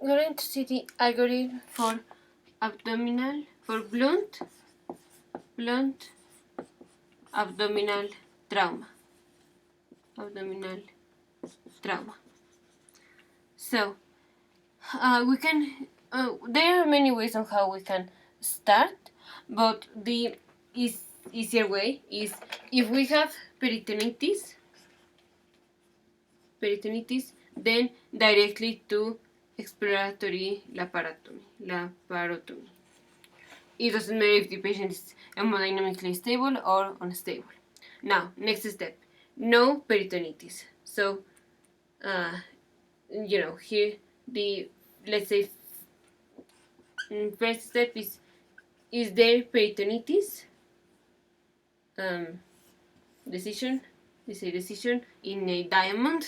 we're going to see the algorithm for abdominal, for blunt abdominal trauma. So we can. There are many ways on how we can start, but the easier way is if we have peritonitis, then directly to exploratory laparotomy. It doesn't matter if the patient is hemodynamically stable or unstable. Now, next step, no peritonitis. So, here the, let's say, first step is there peritonitis? Decision in a diamond?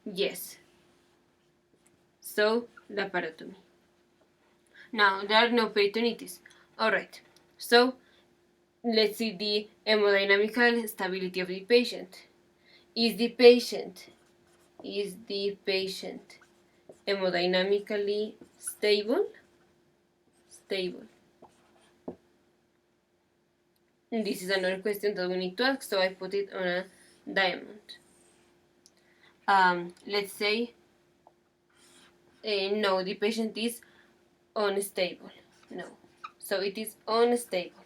Yes. So, laparotomy. Now, there are no peritonitis. Alright, so let's see the hemodynamical stability of the patient. Is the patient hemodynamically stable? And this is another question that we need to ask, so I put it on a diamond. Let's say no, the patient is unstable. No, so it is unstable.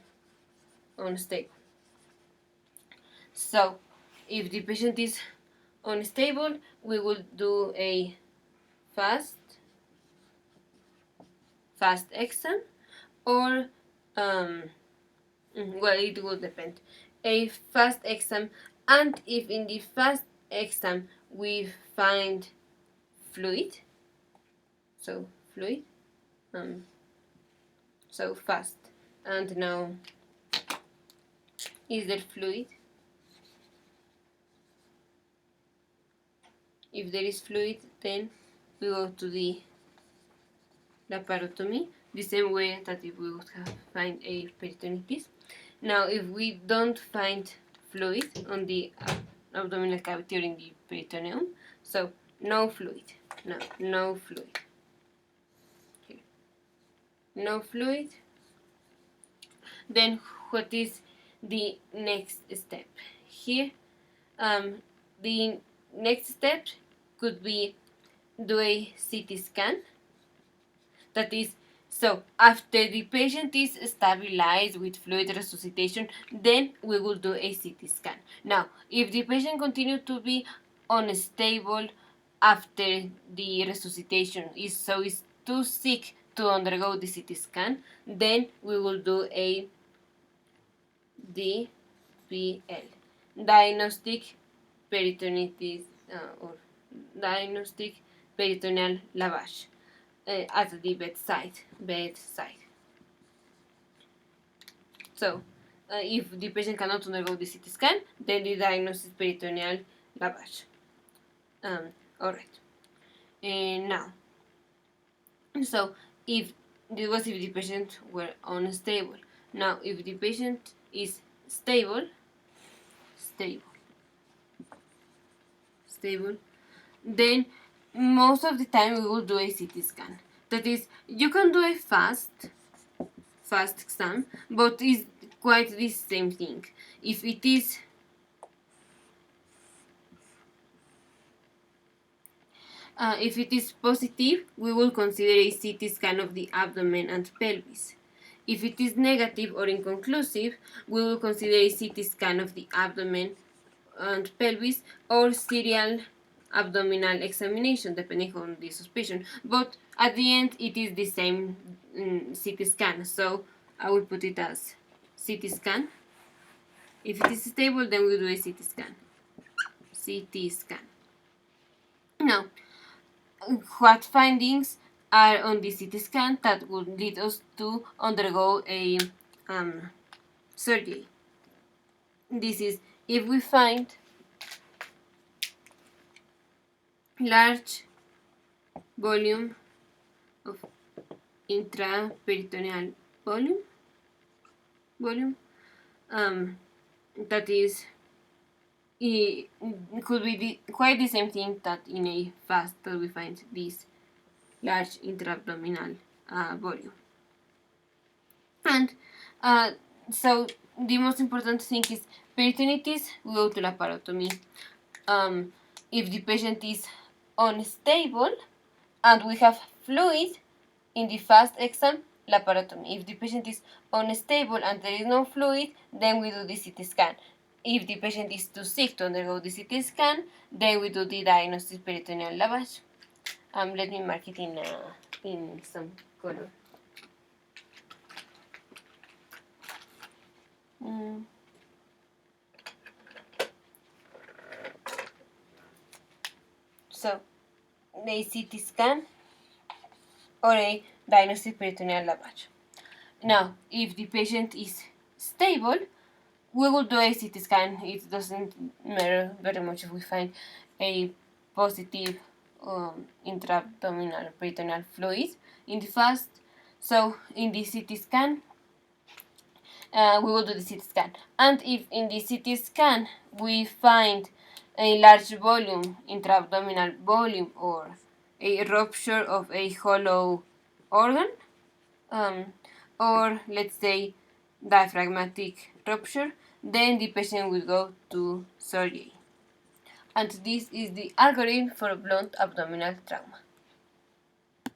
So if the patient is unstable, we will do a fast exam, or well, it will depend. A fast exam, and if in the fast exam we find fluid, so fast, and now is there fluid? If there is fluid, then we go to the laparotomy, the same way that if we would have find a peritonitis. Now, if we don't find fluid on the abdominal cavity or in the peritoneum, so no fluid. No fluid. Here. No fluid. Then what is the next step? Here, the next step could be do a CT scan. That is, so after the patient is stabilized with fluid resuscitation, then we will do a CT scan. Now, if the patient continues to be unstable after the resuscitation, is too sick to undergo the CT scan, then we will do a DPL, diagnostic peritonitis, or diagnostic peritoneal lavage. At the bedside. So, if the patient cannot undergo the CT scan, then the diagnosis peritoneal lavage. Alright. Now, so if the patient were unstable. Now, if the patient is stable, then most of the time we will do a CT scan. That is, you can do a fast exam, but it's quite the same thing. If it is positive, we will consider a CT scan of the abdomen and pelvis. If it is negative or inconclusive, we will consider a CT scan of the abdomen and pelvis, or serial abdominal examination, depending on the suspicion. But at the end, it is the same CT scan, so I will put it as CT scan. If it is stable, then we do a CT scan. Now, what findings are on the CT scan that would lead us to undergo a surgery? This is if we find large volume of intraperitoneal volume, that is, it could be quite the same thing that in a fast that we find this large intra-abdominal volume. And so the most important thing is peritonitis, we go to laparotomy. If the patient is unstable and we have fluid in the first exam, laparotomy. If the patient is unstable and there is no fluid, then we do the CT scan. If the patient is too sick to undergo the CT scan, then we do the diagnostic peritoneal lavage. Let me mark it in some color. So, a CT scan or a diagnostic peritoneal lavage. Now, if the patient is stable, we will do a CT scan. It doesn't matter very much if we find a positive intra-abdominal peritoneal fluid in the first. So, in the CT scan, we will do the CT scan. And if in the CT scan we find a large volume, intra-abdominal volume, or a rupture of a hollow organ, or let's say diaphragmatic rupture, then the patient will go to surgery. And this is the algorithm for blunt abdominal trauma.